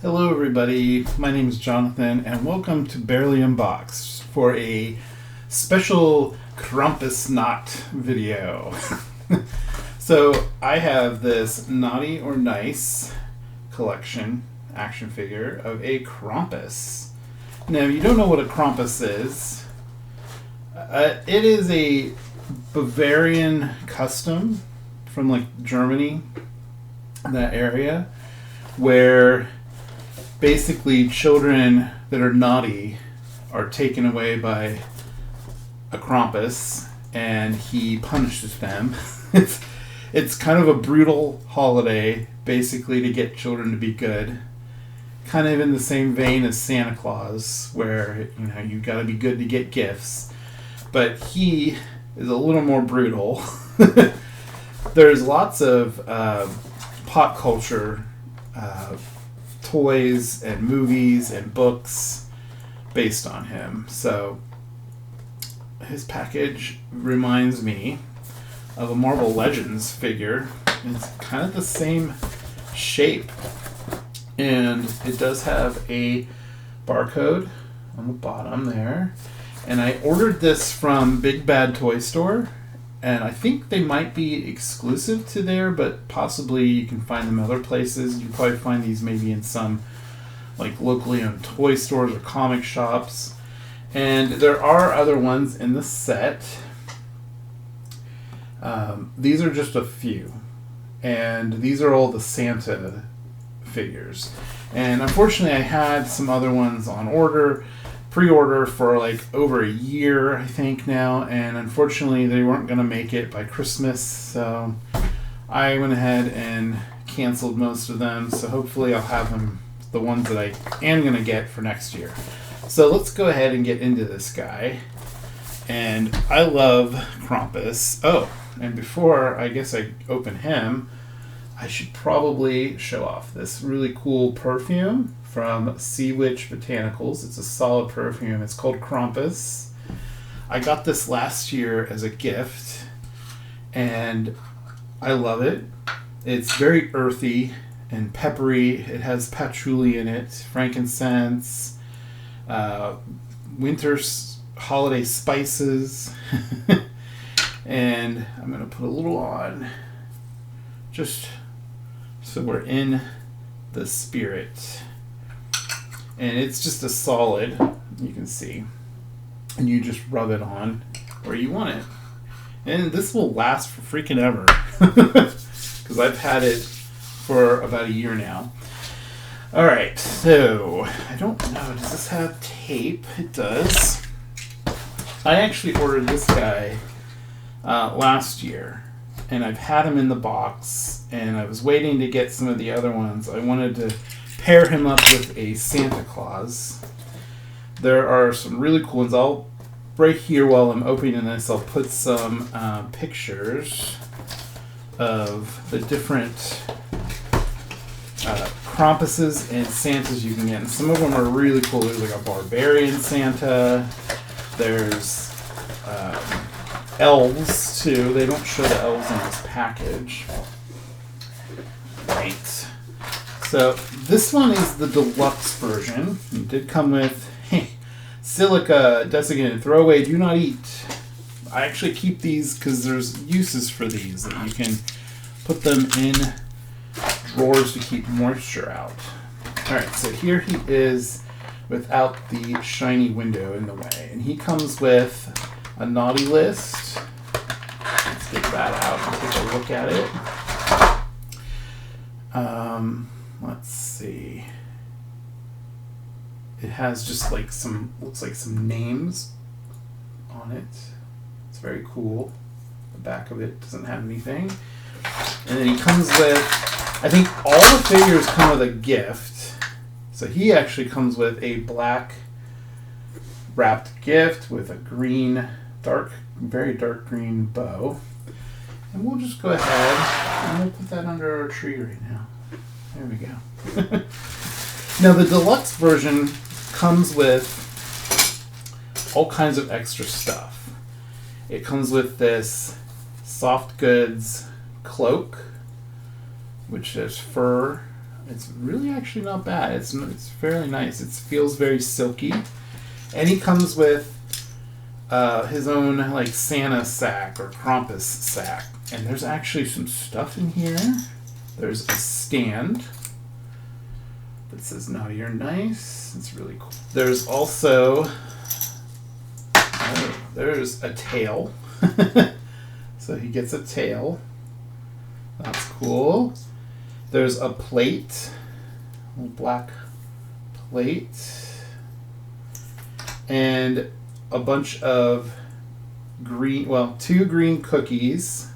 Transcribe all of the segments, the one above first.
Hello everybody, my name is Jonathan and welcome to Barely Unboxed for a special Krampus Knot video. So I have this Naughty or Nice collection action figure of a Krampus. Now if you don't know what a Krampus is, it is a Bavarian custom from like Germany, that area, where basically children that are naughty are taken away by a Krampus and he punishes them. It's kind of a brutal holiday, basically, to get children to be good. Kind of in the same vein as Santa Claus, where you got to be good to get gifts. But he is a little more brutal. There's lots of pop culture toys and movies and books based on him. So his package reminds me of a Marvel Legends figure. It's kind of the same shape, and it does have a barcode on the bottom there. And I ordered this from Big Bad Toy Store, and I think they might be exclusive to there, but possibly you can find them other places. You probably find these maybe in some like locally owned toy stores or comic shops. And there are other ones in the set. These are just a few. And these are all the Santa figures. And unfortunately I had some other ones on order, pre-order for like over a year, I think now, and unfortunately they weren't going to make it by Christmas, so I went ahead and canceled most of them. So hopefully I'll have them, the ones that I am going to get for next year. So let's go ahead and get into this guy. And I love Krampus. Oh, and before I guess I open him, I should probably show off this really cool perfume from Sea Witch Botanicals. It's a solid perfume. It's called Krampus. I got this last year as a gift, and I love it. It's very earthy and peppery. It has patchouli in it, frankincense, winter holiday spices. And I'm going to put a little on just so we're in the spirit. And it's just a solid, you can see. And you just rub it on where you want it. And this will last for freaking ever. Because I've had it for about a year now. Alright, so I don't know, does this have tape? It does. I actually ordered this guy last year. And I've had him in the box. And I was waiting to get some of the other ones. I wanted to pair him up with a Santa Claus. There are some really cool ones. I'll, right here while I'm opening this, I'll put some pictures of the different Krampuses and Santas you can get. And some of them are really cool. There's like a barbarian Santa. There's elves too. They don't show the elves in this package. Right. So this one is the deluxe version. It did come with silica, desiccated, throw away, do not eat. I actually keep these because there's uses for these, that you can put them in drawers to keep moisture out. Alright, so here he is without the shiny window in the way. And he comes with a naughty list. Let's get that out and take a look at it. Let's see. It has just like looks like some names on it. It's very cool. The back of it doesn't have anything. And then he comes with, I think all the figures come with a gift. So he actually comes with a black wrapped gift with a green, very dark green bow. And we'll just go ahead and we'll put that under our tree right now. There we go. Now the deluxe version comes with all kinds of extra stuff. It comes with this soft goods cloak, which is fur It's really actually not bad. It's fairly nice. It feels very silky. And he comes with his own like Santa sack or Krampus sack. And there's actually some stuff in here. There's a stand that says naughty or nice. It's really cool. There's also there's a tail. So he gets a tail. That's cool. There's a plate, a little black plate, and a bunch of green, well, 2 green cookies.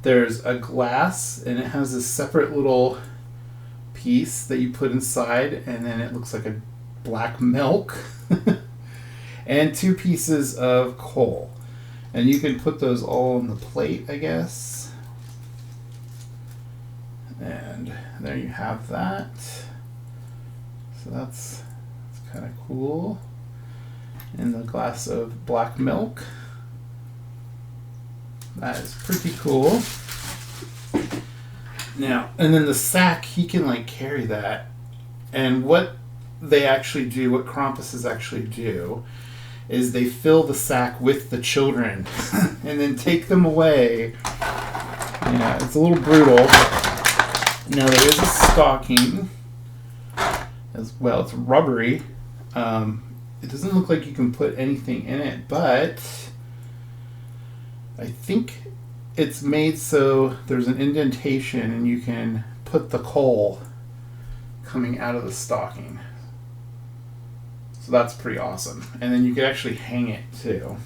There's a glass, and it has a separate little piece that you put inside, and then it looks like a black milk. And 2 pieces of coal. And you can put those all on the plate, I guess. And there you have that. So that's kind of cool. And the glass of black milk. That is pretty cool. Now, and then the sack, he can like carry that. And what they actually do, what Krampuses actually do, is they fill the sack with the children and then take them away. Yeah, it's a little brutal. Now there is a stocking as well. It's rubbery. It doesn't look like you can put anything in it, but I think it's made so there's an indentation and you can put the coal coming out of the stocking. So that's pretty awesome. And then you could actually hang it too.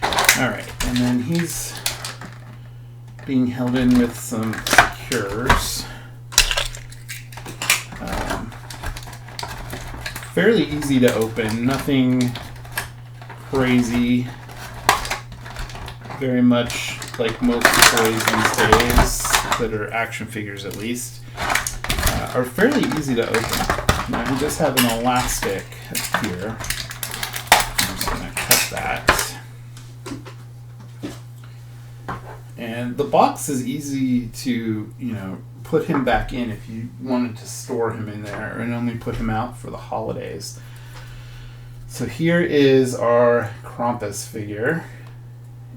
Alright, and then he's being held in with some secures. Fairly easy to open, nothing crazy. Very much like most toys these days, that are action figures at least, are fairly easy to open. Now he does have an elastic here. I'm just going to cut that. And the box is easy to, put him back in if you wanted to store him in there and only put him out for the holidays. So here is our Krampus figure.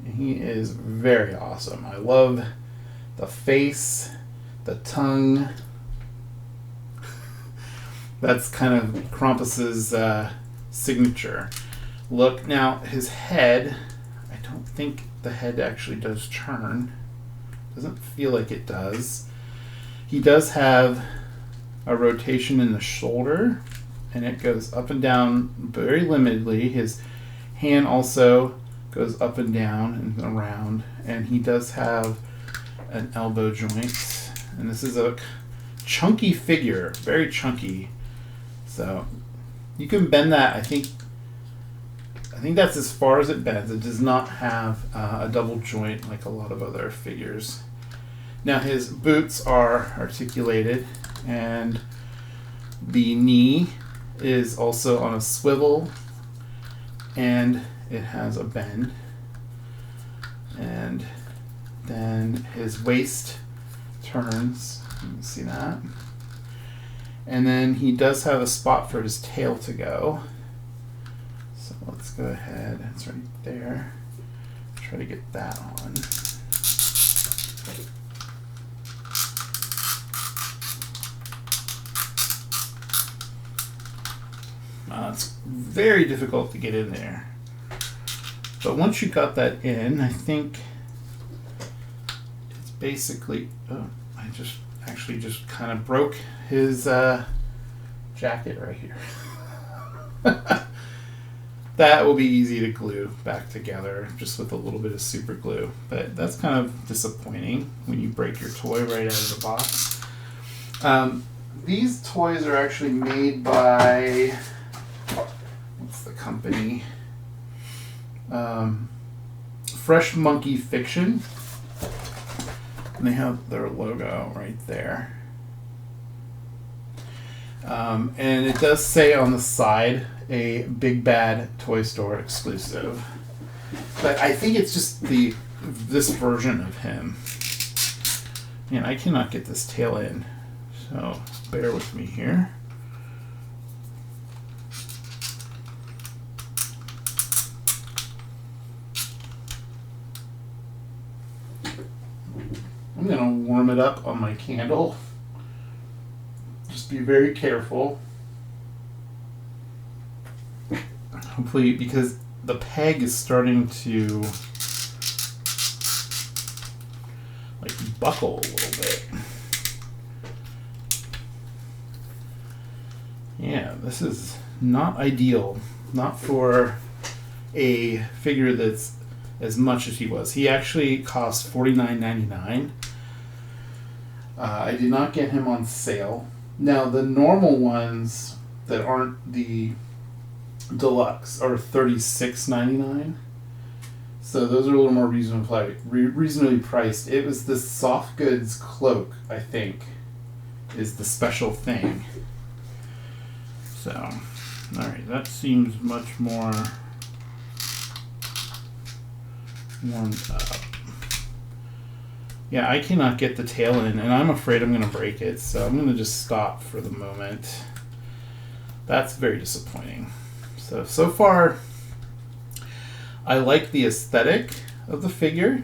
He is very awesome. I love the face, the tongue. That's kind of Krampus's signature look. Now, his head, I don't think the head actually does turn. Doesn't feel like it does. He does have a rotation in the shoulder, and it goes up and down very limitedly. His hand also goes up and down and around, and he does have an elbow joint. And this is a chunky figure, very chunky. So you can bend that. I think that's as far as it bends. It does not have a double joint like a lot of other figures. Now his boots are articulated, and the knee is also on a swivel, and it has a bend. And then his waist turns. You can see that. And then he does have a spot for his tail to go. So let's go ahead. It's right there. Try to get that on. It's very difficult to get in there. But once you got that in, I think it's basically... Oh, I just kind of broke his jacket right here. That will be easy to glue back together just with a little bit of super glue. But that's kind of disappointing when you break your toy right out of the box. These toys are actually made by... What's the company? Fresh Monkey Fiction. And they have their logo right there. And it does say on the side, a Big Bad Toy Store exclusive. But I think it's just this version of him. Man, I cannot get this tail in, so bear with me here. I'm going to warm it up on my candle. Just be very careful. Hopefully, because the peg is starting to like buckle a little bit. Yeah, this is not ideal. Not for a figure that's as much as he was. He actually cost $49.99. I did not get him on sale. Now, the normal ones that aren't the deluxe are $36.99. So those are a little more reasonably priced. It was the soft goods cloak, I think, is the special thing. So, alright, that seems much more warmed up. Yeah, I cannot get the tail in, and I'm afraid I'm going to break it, so I'm going to just stop for the moment. That's very disappointing. So far, I like the aesthetic of the figure.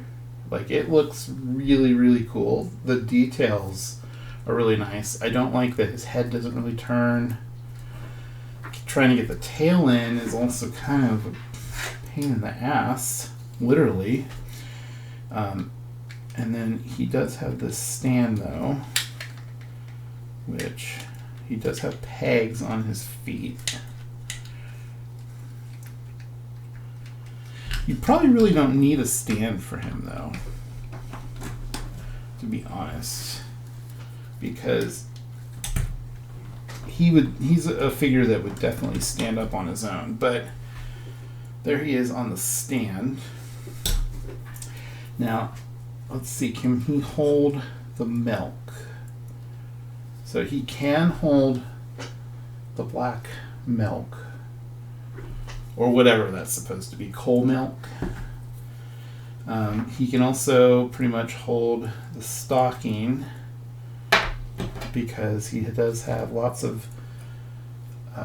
Like, it looks really, really cool. The details are really nice. I don't like that his head doesn't really turn. Trying to get the tail in is also kind of a pain in the ass, literally. And then he does have this stand, though, which he does have pegs on his feet. You probably really don't need a stand for him, though, to be honest, because he's a figure that would definitely stand up on his own. But there he is on the stand. Now, let's see, can he hold the milk? So he can hold the black milk, or whatever that's supposed to be, coal milk. He can also pretty much hold the stocking, because he does have lots of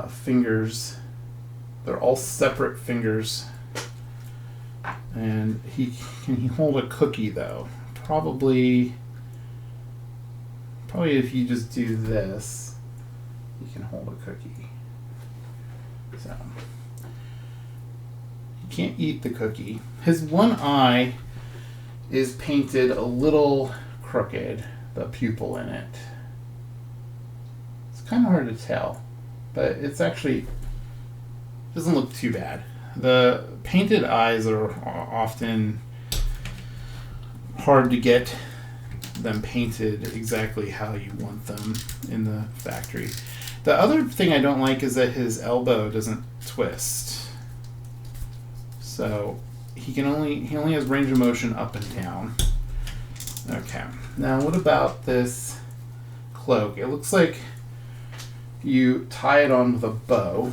fingers. They're all separate fingers. And can he hold a cookie, though? Probably if you just do this, you can hold a cookie. So you can't eat the cookie. His one eye is painted a little crooked, the pupil in it. It's kind of hard to tell, but it's actually doesn't look too bad. The painted eyes are often hard to get them painted exactly how you want them in the factory. The other thing I don't like is that his elbow doesn't twist. So he only has range of motion up and down. Okay. Now what about this cloak? It looks like you tie it on with a bow.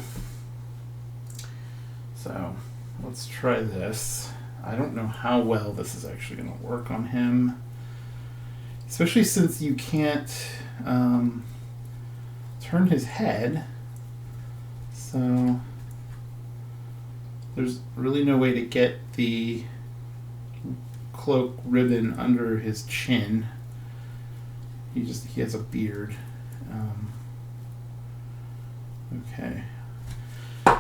So let's try this. I don't know how well this is actually going to work on him, especially since you can't turn his head. So there's really no way to get the cloak ribbon under his chin. He has a beard. Okay.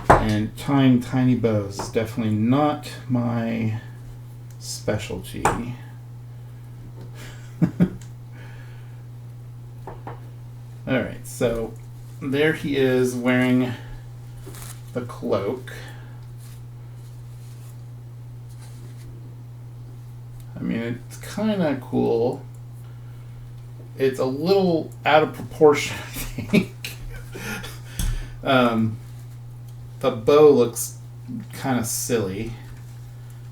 And tying tiny bows is definitely not my specialty. Alright, so there he is wearing the cloak. I mean, it's kind of cool. It's a little out of proportion, I think. The bow looks kind of silly.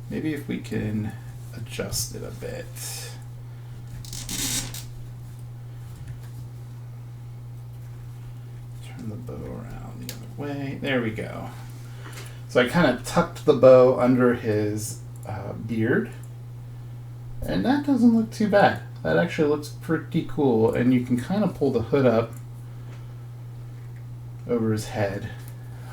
Maybe if we can adjust it a bit. Turn the bow around the other way. There we go. So I kind of tucked the bow under his beard. And that doesn't look too bad. that actually looks pretty cool, and you can kind of pull the hood up over his head.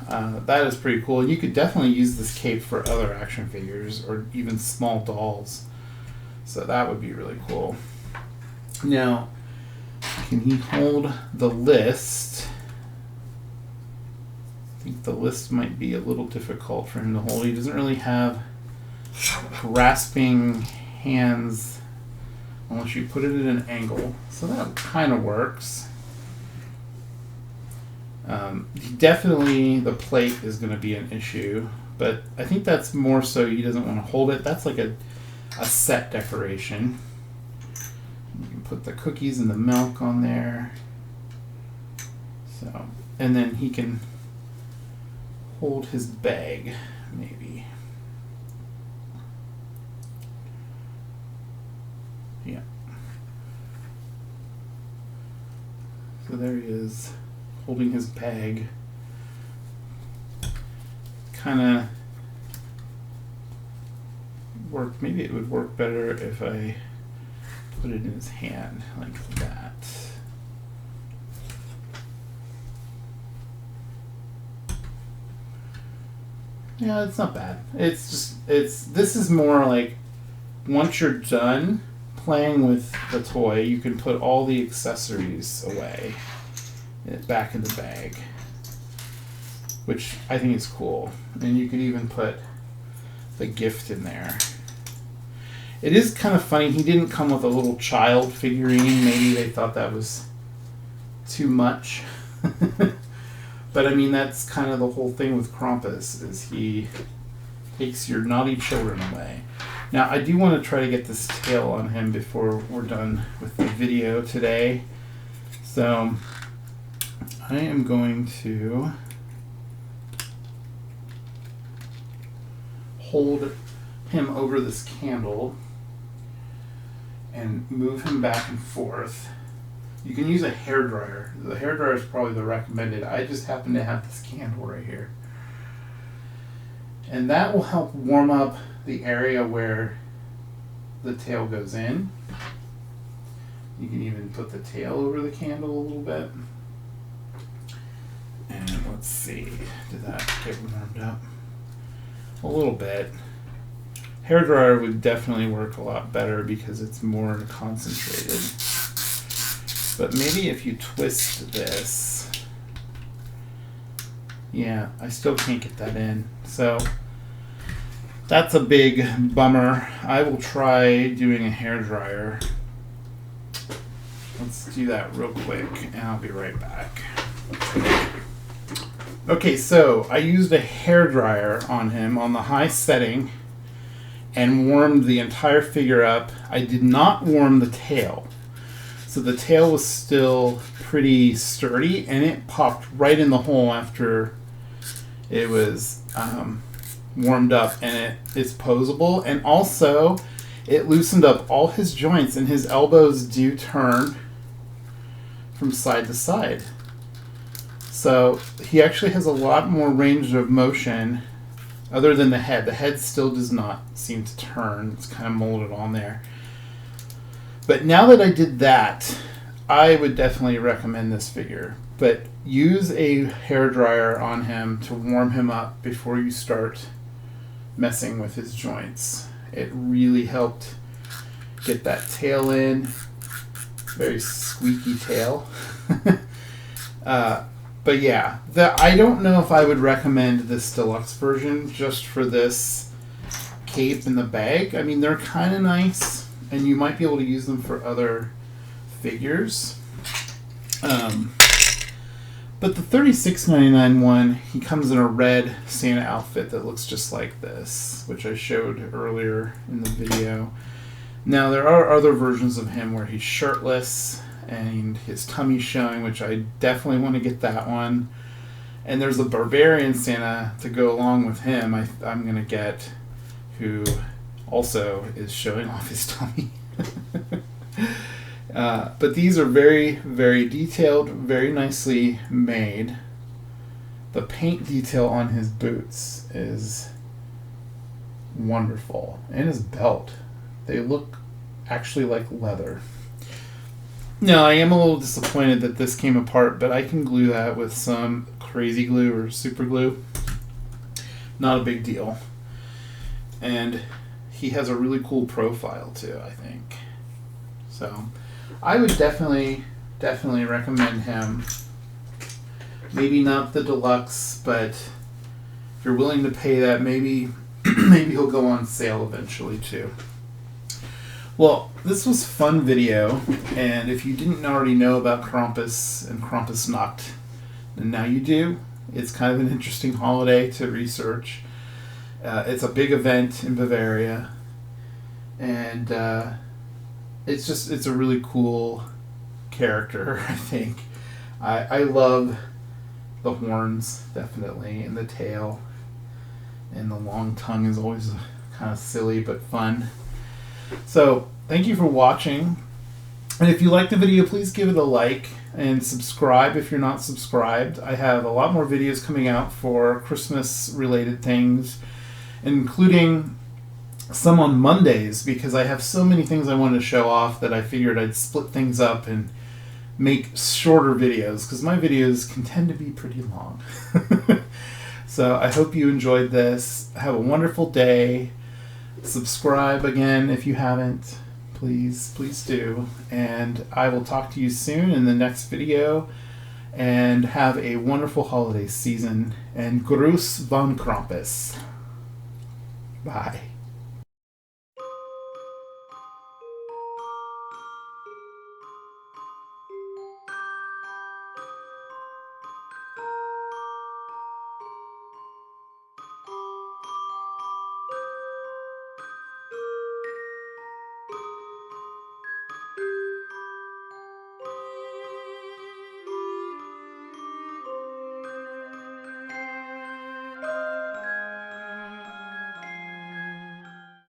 That is pretty cool. You could definitely use this cape for other action figures or even small dolls. So that would be really cool. Now, can he hold the list? I think the list might be a little difficult for him to hold. He doesn't really have grasping hands unless you put it at an angle. So that kind of works. Definitely the plate is going to be an issue, but I think that's more so he doesn't want to hold it. That's like a set decoration. You can put the cookies and the milk on there. So, and then he can hold his bag, maybe. Yeah. So there he is, holding his bag. Kind of work. Maybe it would work better if I put it in his hand like that. Yeah, it's not bad. This is more like once you're done playing with the toy, you can put all the accessories away back in the bag, which I think is cool. And you could even put the gift in there. It is kind of funny, he didn't come with a little child figurine. Maybe they thought that was too much. But I mean, that's kind of the whole thing with Krampus, is he takes your naughty children away. Now, I do want to try to get this tail on him before we're done with the video today. So I am going to hold him over this candle and move him back and forth. You can use a hairdryer. The hairdryer is probably the recommended. I just happen to have this candle right here. And that will help warm up the area where the tail goes in. You can even put the tail over the candle a little bit. And let's see, did that get warmed up? A little bit. Hairdryer would definitely work a lot better because it's more concentrated. But maybe if you twist this, yeah, I still can't get that in. So that's a big bummer. I will try doing a hairdryer. Let's do that real quick and I'll be right back. Okay, so I used a hairdryer on him on the high setting and warmed the entire figure up. I did not warm the tail. So the tail was still pretty sturdy, and it popped right in the hole after it was warmed up, and it's posable. And also, it loosened up all his joints, and his elbows do turn from side to side. So he actually has a lot more range of motion other than the head. The head still does not seem to turn. It's kind of molded on there. But now that I did that, I would definitely recommend this figure. But use a hairdryer on him to warm him up before you start messing with his joints. It really helped get that tail in. Very squeaky tail. But yeah, I don't know if I would recommend this deluxe version just for this cape and the bag. I mean, they're kind of nice, and you might be able to use them for other figures. But the $36.99 one, he comes in a red Santa outfit that looks just like this, which I showed earlier in the video. Now, there are other versions of him where he's shirtless and his tummy's showing, which I definitely want to get that one. And there's a barbarian Santa to go along with him I'm going to get, who also is showing off his tummy. But these are very, very detailed, very nicely made. The paint detail on his boots is wonderful. And his belt. They look actually like leather. No, I am a little disappointed that this came apart, but I can glue that with some crazy glue or super glue. Not a big deal. And he has a really cool profile too, I think. So I would definitely recommend him. Maybe not the deluxe, but if you're willing to pay that, maybe he'll go on sale eventually too. Well, this was a fun video, and if you didn't already know about Krampus and Krampusnacht, then now you do. It's kind of an interesting holiday to research. It's a big event in Bavaria, and it's a really cool character, I think. I love the horns, definitely, and the tail, and the long tongue is always kind of silly but fun. So, thank you for watching, and if you liked the video, please give it a like, and subscribe if you're not subscribed. I have a lot more videos coming out for Christmas-related things, including some on Mondays, because I have so many things I wanted to show off that I figured I'd split things up and make shorter videos, because my videos can tend to be pretty long. So I hope you enjoyed this. Have a wonderful day. Subscribe again if you haven't. Please do. And I will talk to you soon in the next video. And have a wonderful holiday season. And Gruß von Krampus. Bye.